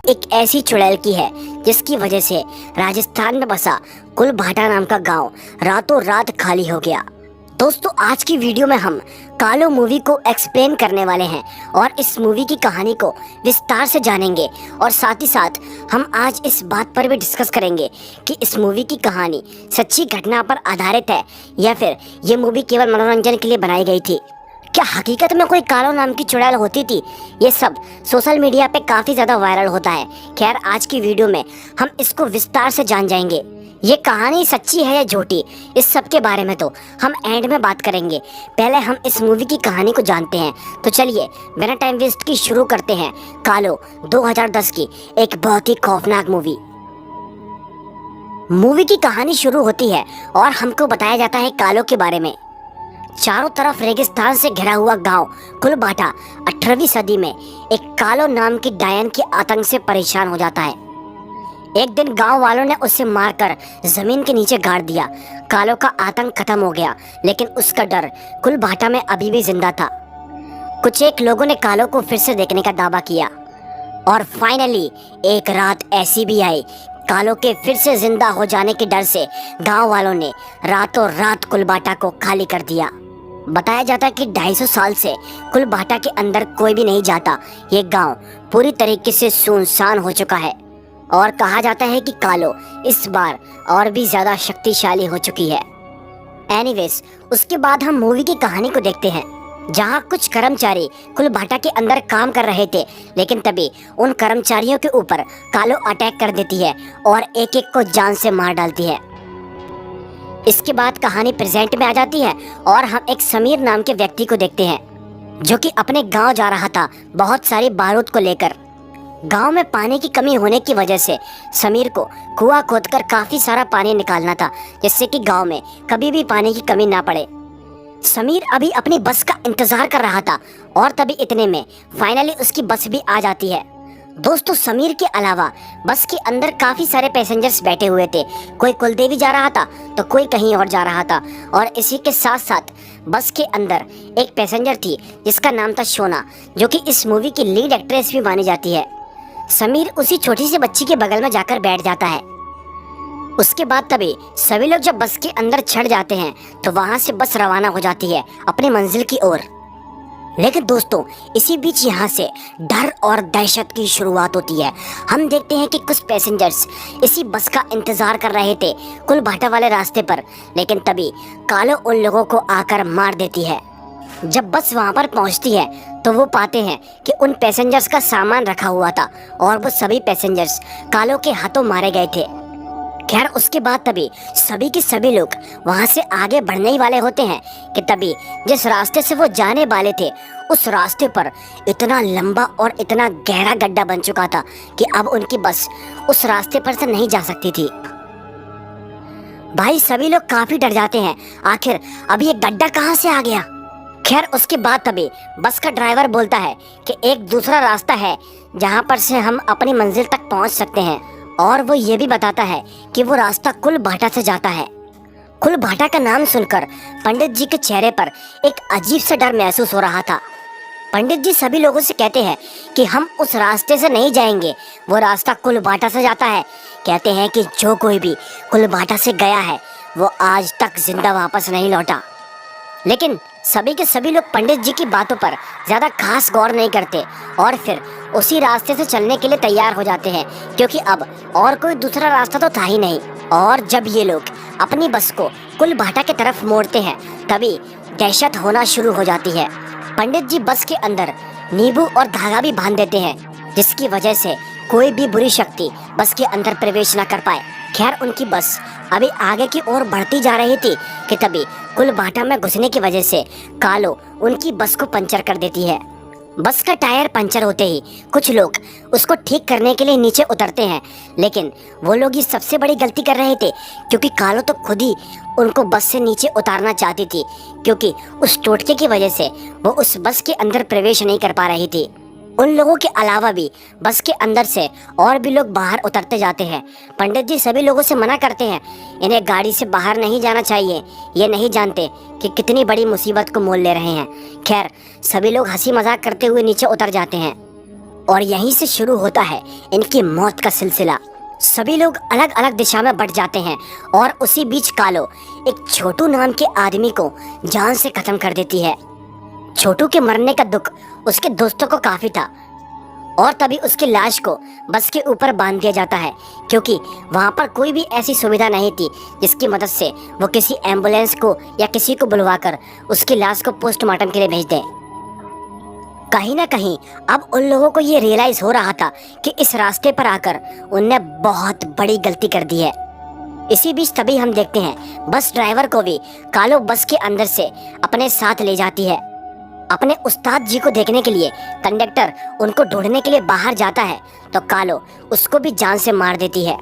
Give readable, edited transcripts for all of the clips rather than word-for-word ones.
एक ऐसी चुड़ैल की है जिसकी वजह से राजस्थान में बसा कुलभाटा नाम का गांव रातों रात खाली हो गया। दोस्तों, आज की वीडियो में हम कालो मूवी को एक्सप्लेन करने वाले हैं और इस मूवी की कहानी को विस्तार से जानेंगे और साथ ही साथ हम आज इस बात पर भी डिस्कस करेंगे कि इस मूवी की कहानी सच्ची घटना पर आधारित है या फिर ये मूवी केवल मनोरंजन के लिए बनाई गई थी। क्या हकीकत में कोई कालो नाम की चुड़ैल होती थी? ये सब सोशल मीडिया पे काफ़ी ज़्यादा वायरल होता है। खैर, आज की वीडियो में हम इसको विस्तार से जान जाएंगे। ये कहानी सच्ची है या झूठी, इस सब के बारे में तो हम एंड में बात करेंगे। पहले हम इस मूवी की कहानी को जानते हैं। तो चलिए बिना टाइम वेस्ट की शुरू करते हैं कालो 2010 की एक बहुत ही खौफनाक मूवी। मूवी की कहानी शुरू होती है और हमको बताया जाता है कालो के बारे में। चारों तरफ रेगिस्तान से घिरा हुआ गांव कुलभाटा 18वीं सदी में एक कालो नाम की डायन के आतंक से परेशान हो जाता है। एक दिन गांव वालों ने उसे मारकर जमीन के नीचे गाड़ दिया। कालो का आतंक खत्म हो गया, लेकिन उसका डर कुलभाटा में अभी भी जिंदा था। कुछ एक लोगों ने कालो को फिर से देखने का दावा किया और फाइनली एक रात ऐसी भी आई। कालो के फिर से जिंदा हो जाने के डर से गांव वालों ने रातों रात कुलभाटा को खाली कर दिया। बताया जाता है कि 250 साल से कुलभाटा के अंदर कोई भी नहीं जाता। ये गांव पूरी तरीके से सुनसान हो चुका है और कहा जाता है कि कालो इस बार और भी ज्यादा शक्तिशाली हो चुकी है। एनीवेज, उसके बाद हम मूवी की कहानी को देखते हैं, जहां कुछ कर्मचारी कुलभाटा के अंदर काम कर रहे थे, लेकिन तभी उन कर्मचारियों के ऊपर कालो अटैक कर देती है और एक एक को जान से मार डालती है। इसके बाद कहानी प्रेजेंट में आ जाती है और हम एक समीर नाम के व्यक्ति को देखते हैं, जो कि अपने गांव जा रहा था बहुत सारी बारूद को लेकर। गांव में पानी की कमी होने की वजह से समीर को कुआं खोदकर काफी सारा पानी निकालना था, जिससे कि गांव में कभी भी पानी की कमी ना पड़े। समीर अभी अपनी बस का इंतजार कर रहा था और तभी इतने में फाइनली उसकी बस भी आ जाती है। दोस्तों, समीर के अलावा बस के अंदर काफी सारे पैसेंजर्स बैठे हुए थे। कोई कुलदेवी जा रहा था तो कोई कहीं और जा रहा था, और इसी के साथ साथ बस के अंदर एक पैसेंजर थी जिसका नाम था सोना, जो कि इस मूवी की लीड एक्ट्रेस भी मानी जाती है। समीर उसी छोटी सी बच्ची के बगल में जाकर बैठ जाता है। उसके बाद तभी सभी लोग जब बस के अंदर चढ़ जाते हैं तो वहां से बस रवाना हो जाती है अपनी मंजिल की ओर। लेकिन दोस्तों, इसी बीच यहाँ से डर और दहशत की शुरुआत होती है। हम देखते हैं कि कुछ पैसेंजर्स इसी बस का इंतजार कर रहे थे कुलभाटा वाले रास्ते पर, लेकिन तभी कालो उन लोगों को आकर मार देती है। जब बस वहाँ पर पहुँचती है तो वो पाते हैं कि उन पैसेंजर्स का सामान रखा हुआ था और वो सभी पैसेंजर्स कालो के हाथों मारे गए थे। खैर, उसके बाद तभी सभी के सभी लोग वहां से आगे बढ़ने ही वाले होते हैं कि तभी जिस रास्ते से वो जाने वाले थे उस रास्ते पर इतना लंबा और इतना गहरा गड्ढा बन चुका था कि अब उनकी बस उस रास्ते पर से नहीं जा सकती थी। भाई, सभी लोग काफी डर जाते हैं, आखिर अब ये गड्ढा कहाँ से आ गया। खैर, उसके बाद तभी बस का ड्राइवर बोलता है कि एक दूसरा रास्ता है जहाँ पर से हम अपनी मंजिल तक पहुँच सकते हैं, और वो ये भी बताता है कि वो रास्ता कुलभाटा से जाता है। कुलभाटा का नाम सुनकर पंडित जी के चेहरे पर एक अजीब सा डर महसूस हो रहा था। पंडित जी सभी लोगों से कहते हैं कि हम उस रास्ते से नहीं जाएंगे, वो रास्ता कुलभाटा से जाता है। कहते हैं कि जो कोई भी कुलभाटा से गया है वो आज तक जिंदा वापस नहीं लौटा। लेकिन सभी के सभी लोग पंडित जी की बातों पर ज़्यादा खास गौर नहीं करते और फिर उसी रास्ते से चलने के लिए तैयार हो जाते हैं, क्योंकि अब और कोई दूसरा रास्ता तो था ही नहीं। और जब ये लोग अपनी बस को कुलभाटा की तरफ मोड़ते हैं तभी दहशत होना शुरू हो जाती है। पंडित जी बस के अंदर नींबू और धागा भी बांध देते हैं, जिसकी वजह से कोई भी बुरी शक्ति बस के अंदर प्रवेश न कर पाए। खैर, उनकी बस अभी आगे की ओर बढ़ती जा रही थी कि तभी कुलभाटा में घुसने की वजह से कालो उनकी बस को पंचर कर देती है। बस का टायर पंचर होते ही कुछ लोग उसको ठीक करने के लिए नीचे उतरते हैं, लेकिन वो लोग ही सबसे बड़ी गलती कर रहे थे, क्योंकि कालो तो खुद ही उनको बस से नीचे उतारना चाहती थी, क्योंकि उस टोटके की वजह से वो उस बस के अंदर प्रवेश नहीं कर पा रही थी। उन लोगों के अलावा भी बस के अंदर से और भी लोग बाहर उतरते जाते हैं। पंडित जी सभी लोगों से मना करते हैं, इन्हें गाड़ी से बाहर नहीं जाना चाहिए, ये नहीं जानते कि कितनी बड़ी मुसीबत को मोल ले रहे हैं। खैर, सभी लोग हंसी मजाक करते हुए नीचे उतर जाते हैं। और यहीं से शुरू होता है इनकी मौत का सिलसिला। सभी लोग अलग अलग दिशा में बढ़ जाते हैं और उसी बीच कालो एक छोटू नाम के आदमी को जान से खत्म कर देती है। छोटू के मरने का दुख उसके दोस्तों को काफी था और तभी उसकी लाश को बस के ऊपर बांध दिया जाता है, क्योंकि वहाँ पर कोई भी ऐसी सुविधा नहीं थी जिसकी मदद से वो किसी एम्बुलेंस को या किसी को बुलवाकर उसकी लाश को पोस्टमार्टम के लिए भेज दें। कहीं ना कहीं अब उन लोगों को ये रियलाइज हो रहा था कि इस रास्ते पर आकर उनने बहुत बड़ी गलती कर दी है। इसी बीच तभी हम देखते हैं बस ड्राइवर को भी कालो बस के अंदर से अपने साथ ले जाती है। अपने उस्ताद जी को देखने के लिए कंडक्टर उनको ढूंढने के लिए बाहर जाता है तो कालो उसको भी जान से मार देती है।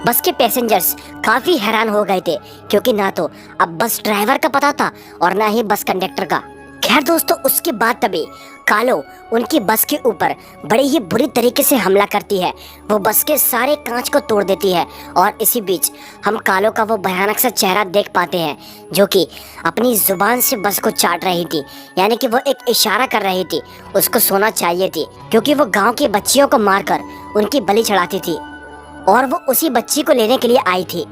बस के पैसेंजर्स काफी हैरान हो गए थे, क्योंकि ना तो अब बस ड्राइवर का पता था और ना ही बस कंडक्टर का। खैर दोस्तों, उसके बाद तभी कालो उनकी बस के ऊपर बड़ी ही बुरी तरीके से हमला करती है। वो बस के सारे कांच को तोड़ देती है और इसी बीच हम कालो का वो भयानक सा चेहरा देख पाते हैं जो कि अपनी जुबान से बस को चाट रही थी, यानी कि वो एक इशारा कर रही थी। उसको सोना चाहिए थी क्योंकि वो गांव की बच्चियों को मारकर उनकी बलि चढ़ाती थी और वो उसी बच्ची को लेने के लिए आई थी।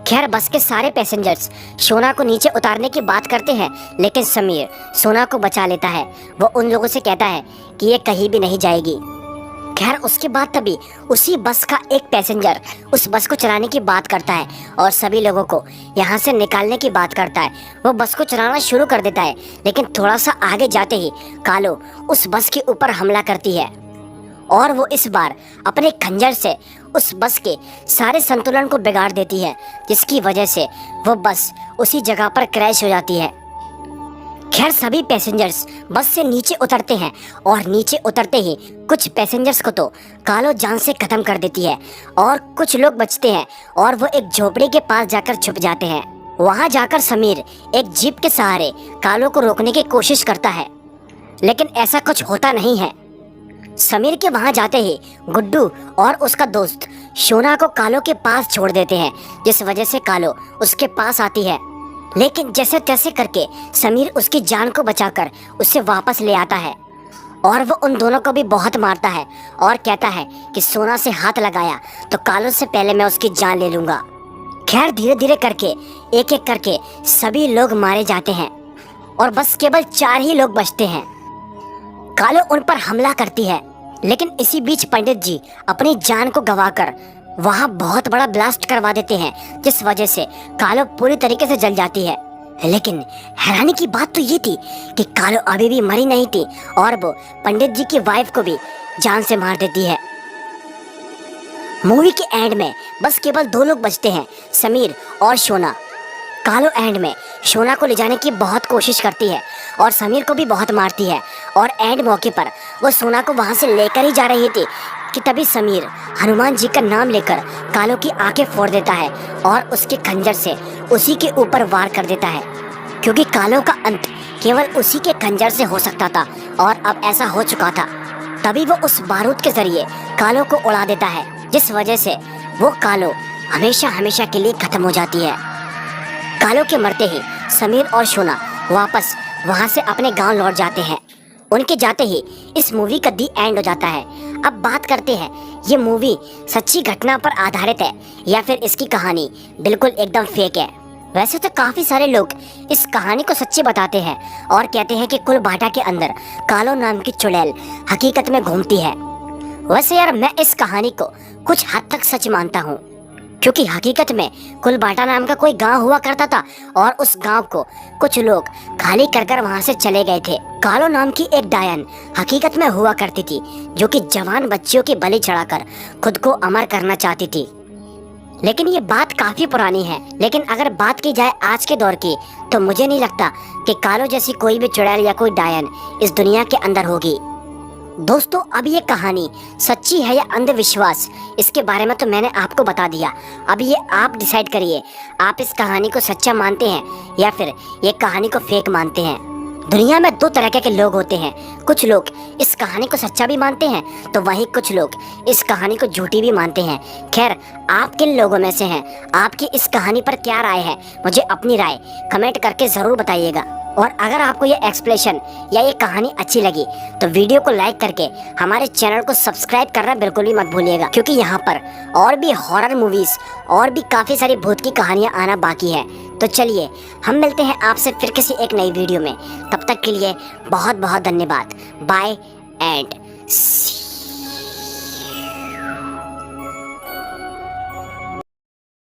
खैर बस के सारे पैसेंजर्स सोना को नीचे उतारने की बात करते हैं, लेकिन समीर सोना को बचा लेता है। वो उन लोगों से कहता है कि ये कहीं भी नहीं जाएगी। खैर उसके बाद तभी उसी बस का एक पैसेंजर उस बस को चलाने की बात करता है और सभी लोगों को यहाँ से निकालने की बात करता है। वो बस को चलाना शुरू कर देता है, लेकिन थोड़ा सा आगे जाते ही कालो उस बस के ऊपर हमला करती है और वो इस बार अपने खंजर से उस बस के सारे संतुलन को बिगाड़ देती है, जिसकी वजह से वो बस उसी जगह पर क्रैश हो जाती है। खैर सभी पैसेंजर्स बस से नीचे उतरते हैं और नीचे उतरते ही कुछ पैसेंजर्स को तो कालो जान से खत्म कर देती है और कुछ लोग बचते हैं और वो एक झोपड़ी के पास जाकर छुप जाते हैं। वहां जाकर समीर एक जीप के सहारे कालो को रोकने की कोशिश करता है, लेकिन ऐसा कुछ होता नहीं है। समीर के वहां जाते ही गुड्डू और उसका दोस्त सोना को कालो के पास छोड़ देते हैं, जिस वजह से कालो उसके पास आती है। लेकिन जैसे तैसे करके समीर उसकी जान को बचाकर उसे वापस ले आता है और वो उन दोनों को भी बहुत मारता है और कहता है कि सोना से हाथ लगाया तो कालो से पहले मैं उसकी जान ले लूंगा। खैर धीरे धीरे करके एक एक करके सभी लोग मारे जाते हैं और बस केवल 4 ही लोग बचते हैं। कालो उन पर हमला करती है, लेकिन इसी बीच पंडित जी अपनी जान को गंवाकर वहां बहुत बड़ा ब्लास्ट करवा देते हैं, जिस वजह से कालो पूरी तरीके से जल जाती है। लेकिन हैरानी की बात तो ये थी कि कालो अभी भी मरी नहीं थी और वो पंडित जी की वाइफ को भी जान से मार देती है। मूवी के एंड में बस केवल 2 लोग बचते हैं, समीर और सोना। कालो एंड में सोना को ले जाने की बहुत कोशिश करती है और समीर को भी बहुत मारती है और एंड मौके पर वो सोना को वहां से लेकर ही जा रही थी कि तभी समीर हनुमान जी का नाम लेकर कालो की आंखें फोड़ देता है और उसके खंजर से उसी के ऊपर वार कर देता है, क्योंकि कालो का अंत केवल उसी के खंजर से हो सकता था और अब ऐसा हो चुका था। तभी वो उस बारूद के जरिए कालो को उड़ा देता है, जिस वजह से वो कालो हमेशा हमेशा के लिए खत्म हो जाती है। कालो के मरते ही समीर और सोना वापस वहां से अपने गांव लौट जाते हैं। उनके जाते ही इस मूवी का दी एंड हो जाता है। अब बात करते हैं ये मूवी सच्ची घटना पर आधारित है या फिर इसकी कहानी बिल्कुल एकदम फेक है। वैसे तो काफी सारे लोग इस कहानी को सच्ची बताते हैं और कहते हैं कि कुलबाटा के अंदर कालो नाम की चुड़ैल हकीकत में घूमती है। वैसे यार मैं इस कहानी को कुछ हद तक सच मानता हूँ, क्योंकि हकीकत में कुलबाटा नाम का कोई गांव हुआ करता था और उस गांव को कुछ लोग खाली कर वहां से चले गए थे। कालो नाम की एक डायन हकीकत में हुआ करती थी, जो कि जवान बच्चियों की बलि चढ़ाकर खुद को अमर करना चाहती थी। लेकिन ये बात काफी पुरानी है, लेकिन अगर बात की जाए आज के दौर की तो मुझे नहीं लगता कि कालो जैसी कोई भी चुड़ैल या कोई डायन इस दुनिया के अंदर होगी। दोस्तों अब ये कहानी सच्ची है या अंधविश्वास, इसके बारे में तो मैंने आपको बता दिया। अब ये आप डिसाइड करिए, आप इस कहानी को सच्चा मानते हैं या फिर ये कहानी को फेक मानते हैं। दुनिया में 2 तरह के लोग होते हैं, कुछ लोग इस कहानी को सच्चा भी मानते हैं तो वहीं कुछ लोग इस कहानी को झूठी भी मानते हैं। खैर आप किन लोगों में से हैं? आपकी इस कहानी पर क्या राय है? मुझे अपनी राय कमेंट करके ज़रूर बताइएगा। और अगर आपको ये एक्सप्लेनेशन या ये कहानी अच्छी लगी तो वीडियो को लाइक करके हमारे चैनल को सब्सक्राइब करना बिल्कुल भी मत भूलिएगा, क्योंकि यहाँ पर और भी हॉरर मूवीज और भी काफ़ी सारी भूत की कहानियाँ आना बाकी है। तो चलिए हम मिलते हैं आपसे फिर किसी एक नई वीडियो में। तब तक के लिए बहुत बहुत धन्यवाद। Bye and